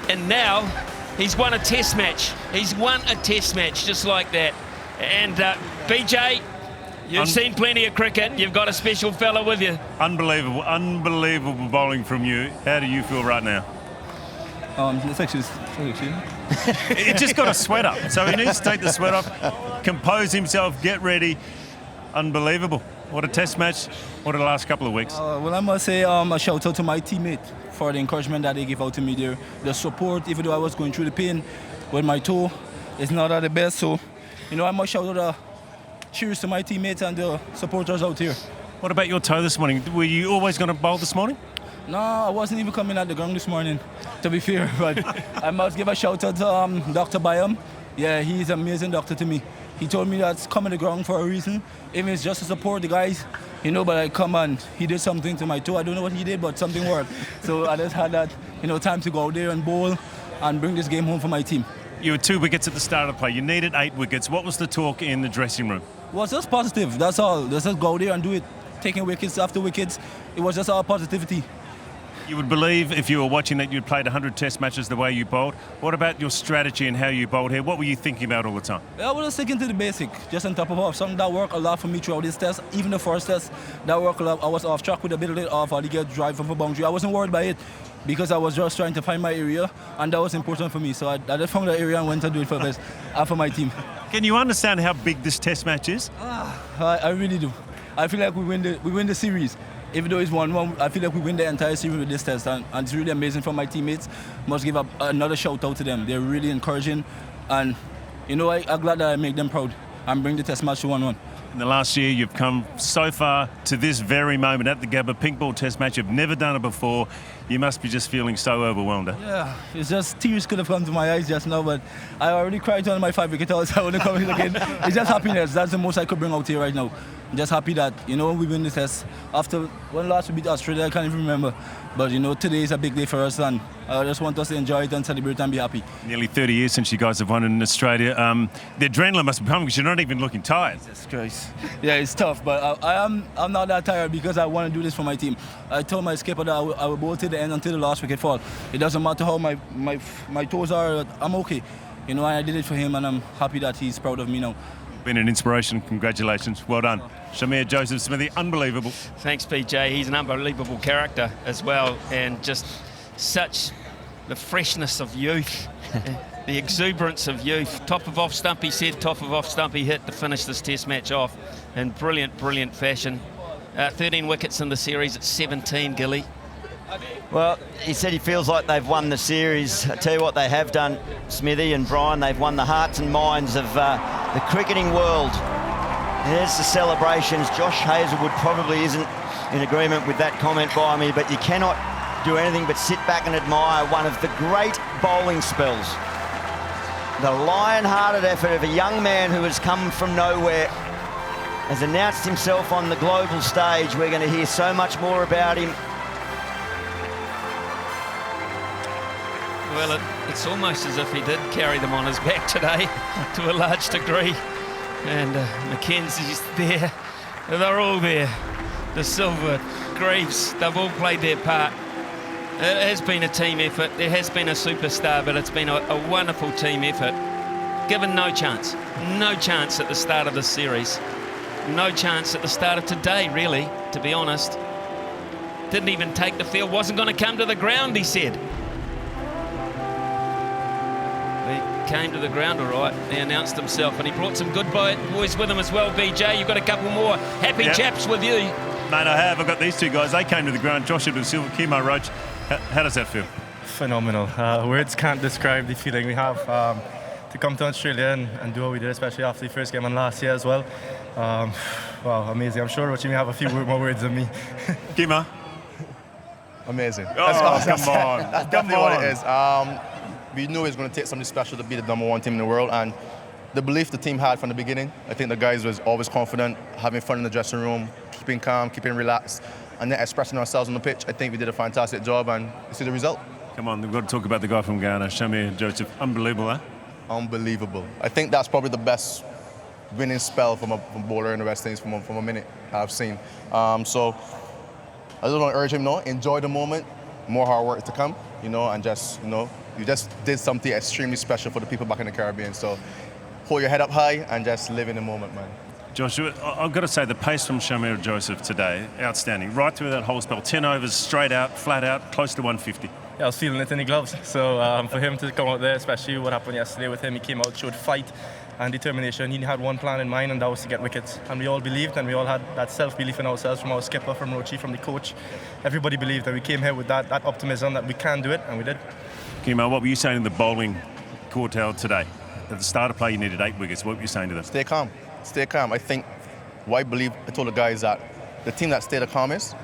and now he's won a test match. He's won a test match just like that. And BJ, you've seen plenty of cricket. You've got a special fella with you. Unbelievable bowling from you. How do you feel right now? It's actually He just got a sweat up, so he needs to take the sweat off, compose himself, get ready. Unbelievable. What a test match. What a last couple of weeks. Well, I must say a shout out to my teammate for the encouragement that they gave out to me there. The support, even though I was going through the pain with my toe, it's not at the best. So, I must shout out cheers to my teammates and the supporters out here. What about your toe this morning? Were you always going to bowl this morning? No, I wasn't even coming at the ground this morning, to be fair. But I must give a shout out to Dr. Byam. Yeah, he's an amazing doctor to me. He told me that's coming to the ground for a reason. Even it's just to support the guys, but I come and he did something to my toe. I don't know what he did, but something worked. So I just had that, time to go out there and bowl and bring this game home for my team. You had 2 wickets at the start of the play. You needed 8 wickets. What was the talk in the dressing room? Well, it's just positive, that's all. Just go out there and do it. Taking wickets after wickets, it was just all positivity. You would believe if you were watching that you'd played 100 test matches the way you bowled. What about your strategy and how you bowled here? What were you thinking about all the time? I was sticking to the basic, just on top of off. Something that worked a lot for me throughout this test. Even the first test, that worked a lot. I was off track with a bit of it off, or to get drive from a boundary. I wasn't worried by it because I was just trying to find my area, and that was important for me. So I just found that area and went to do it for best and for my team. Can you understand how big this test match is? I really do. I feel like we win the series. Even though it's 1-1, I feel like we win the entire series with this test, and it's really amazing for my teammates. Must give another shout out to them. They're really encouraging, and I'm glad that I make them proud and bring the test match to 1-1. In the last year, you've come so far to this very moment at the Gabba pink ball test match. You've never done it before. You must be just feeling so overwhelmed. Yeah, it's just tears could have come to my eyes just now, but I already cried on my 5 wicket toss. I want to come in again. It's just happiness. That's the most I could bring out here right now. I'm just happy that, we win the test. After when last we beat Australia, I can't even remember. But, today is a big day for us, and I just want us to enjoy it and celebrate and be happy. Nearly 30 years since you guys have won in Australia. The adrenaline must be pumping because you're not even looking tired. Jesus Christ. Yeah, it's tough, but I'm not that tired because I want to do this for my team. I told my skipper that I will bowl till the end until the last wicket fall. It doesn't matter how my toes are, I'm okay. And I did it for him, and I'm happy that he's proud of me now. Been an inspiration. Congratulations. Well done. Shamar Joseph, Smithy, unbelievable. Thanks, PJ. He's an unbelievable character as well, and just such the freshness of youth, the exuberance of youth. Top of off stump, he said, top of off stump he hit to finish this test match off in brilliant fashion. 13 wickets in the series at 17, Gilly. Well, he said he feels like they've won the series. I tell you what they have done, Smithy and Brian, they've won the hearts and minds of the cricketing world. There's the celebrations. Josh Hazlewood probably isn't in agreement with that comment by me, but you cannot do anything but sit back and admire one of the great bowling spells. The lion-hearted effort of a young man who has come from nowhere, has announced himself on the global stage. We're going to hear so much more about him. Well, it's almost as if he did carry them on his back today to a large degree. And Mackenzie's there. They're all there. De Silva, Greaves, they've all played their part. It has been a team effort. There has been a superstar, but it's been a wonderful team effort. Given no chance at the start of the series. No chance at the start of today, really, to be honest. Didn't even take the field, wasn't going to come to the ground, he said. He came to the ground all right. He announced himself, and he brought some good boys with him as well, BJ. You've got a couple more happy chaps with you. Mate, I have. I've got these 2 guys. They came to the ground. Joshua De Silva, Kimo Roach. How does that feel? Phenomenal. Words can't describe the feeling we have to come to Australia and do what we did, especially after the first game and last year as well. Wow, amazing. I'm sure Roachy may have a few more words than me. Kimo? Amazing. Oh, come on. That's definitely what it is. We knew it was going to take something special to be the #1 team in the world, and the belief the team had from the beginning. I think the guys was always confident, having fun in the dressing room, keeping calm, keeping relaxed, and then expressing ourselves on the pitch. I think we did a fantastic job, and you see the result. Come on, we've got to talk about the guy from Ghana, Shamar Joseph. Unbelievable, eh? Unbelievable. I think that's probably the best winning spell from a bowler in the West Indies from a minute I've seen. So I just want to urge him now, enjoy the moment, more hard work to come. you know, and just, you know, you just did something extremely special for the people back in the Caribbean. So hold your head up high and just live in the moment, man. Joshua, I've got to say the pace from Shamar Joseph today, outstanding. Right through that whole spell, 10 overs, straight out, flat out, close to 150. Yeah, I was feeling it in the gloves. So for him to come out there, especially what happened yesterday with him, he came out, showed fight and determination. He had one plan in mind, and that was to get wickets. And we all believed, and we all had that self-belief in ourselves, from our skipper, from Rochi, from the coach. Everybody believed, and we came here with that optimism that we can do it, and we did. Kimo, what were you saying in the bowling quartile today? At the start of play, you needed 8 wickets. What were you saying to them? Stay calm. Stay calm. I think what I told the guys that the team that stay the calmest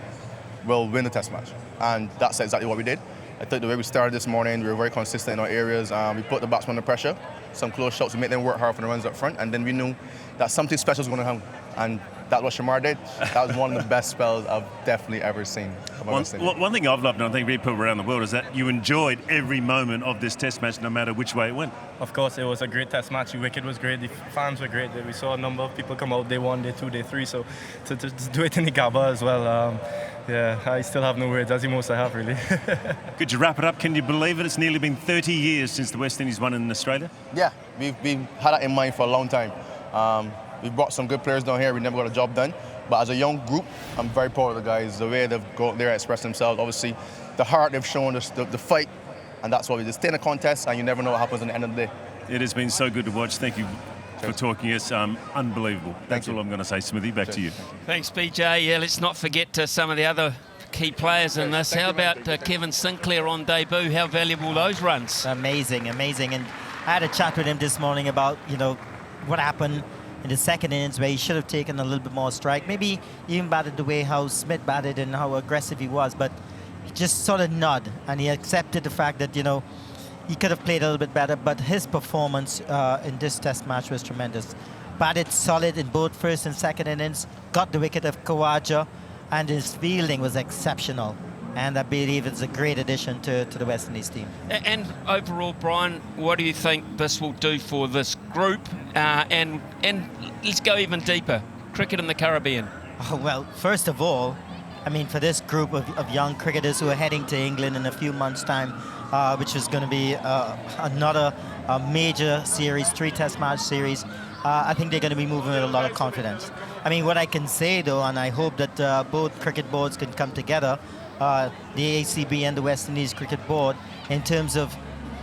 will win the test match. And that's exactly what we did. I think the way we started this morning, we were very consistent in our areas. We put the batsmen under pressure. Some close shots, we made them work hard for the runs up front. And then we knew that something special was going to happen. And that's what Shamar did. That was one of the best spells I've definitely ever seen. One thing I've loved, and I think people around the world, is that you enjoyed every moment of this test match, no matter which way it went. Of course, it was a great test match. The wicket was great. The fans were great. We saw a number of people come out day 1, day 2, day 3. So to do it in the Gabba as well, yeah, I still have no words, as you most I have, really. Could you wrap it up? Can you believe it? It's nearly been 30 years since the West Indies won in Australia. Yeah, we've had that in mind for a long time. We brought some good players down here. We never got a job done. But as a young group, I'm very proud of the guys, the way they've go out there and expressed themselves. Obviously, the heart they've shown, the fight, and that's why we just stay in the contest, and you never know what happens at the end of the day. It has been so good to watch. Thank you for talking us. Unbelievable. That's all I'm going to say. Smithy, back to you. Thanks, BJ. Yeah, let's not forget some of the other key players in this. How about Kevin Sinclair on debut? How valuable those runs? Amazing. And I had a chat with him this morning about, you know, what happened in the second innings where he should have taken a little bit more strike. Maybe even batted the way how Smith batted and how aggressive he was, but he just sort of nod and he accepted the fact that, you know, he could have played a little bit better, but his performance in this test match was tremendous. Batted solid in both first and second innings, got the wicket of Khawaja, and his fielding was exceptional. And I believe it's a great addition to the West Indies team. And overall, Brian, what do you think this will do for this group? And let's go even deeper. Cricket in the Caribbean. Oh, well, first of all, I mean, for this group of young cricketers who are heading to England in a few months' time, which is going to be another major series, 3 test match series, I think they're going to be moving with a lot of confidence. I mean, what I can say, though, and I hope that both cricket boards can come together, the ACB and the West Indies Cricket Board, in terms of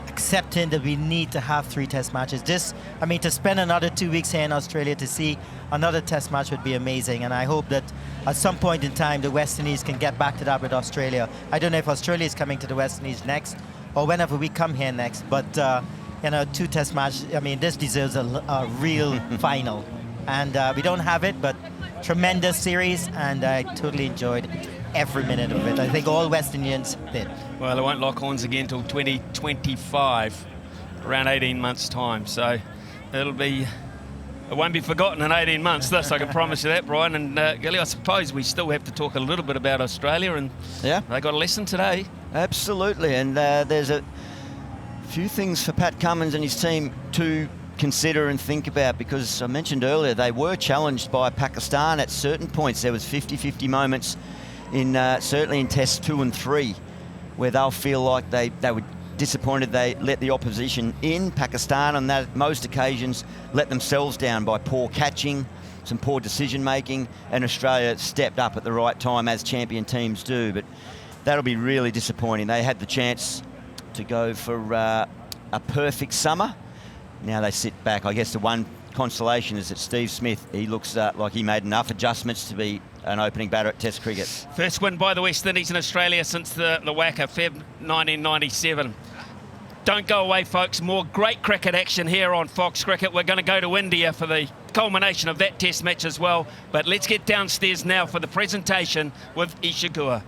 accepting that we need to have 3 test matches. I mean, to spend another 2 weeks here in Australia to see another test match would be amazing. And I hope that at some point in time, the West Indies can get back to that with Australia. I don't know if Australia is coming to the West Indies next or whenever we come here next, but, you know, 2 test matches, I mean, this deserves a real final. And we don't have it, but tremendous series, and I totally enjoyed every minute of it. I think all West Indians did. Well, it won't lock horns again until 2025, around 18 months' time. So it won't be forgotten in 18 months, this, I can promise you that, Brian. And Gilly, I suppose we still have to talk a little bit about Australia, and they got a lesson today. Absolutely, and there's a few things for Pat Cummins and his team to consider and think about, because I mentioned earlier they were challenged by Pakistan at certain points. There was 50-50 moments in certainly in tests 2 and 3 where they'll feel like they were disappointed they let the opposition in. Pakistan on that most occasions let themselves down by poor catching, some poor decision making, and Australia stepped up at the right time, as champion teams do. But that'll be really disappointing. They had the chance to go for a perfect summer. Now they sit back. I guess the one consolation is that Steve Smith, he looks like he made enough adjustments to be an opening batter at Test cricket. First win by the West Indies in Australia since the Wacker, Feb 1997. Don't go away, folks. More great cricket action here on Fox Cricket. We're going to go to India for the culmination of that Test match as well. But let's get downstairs now for the presentation with Ishigua.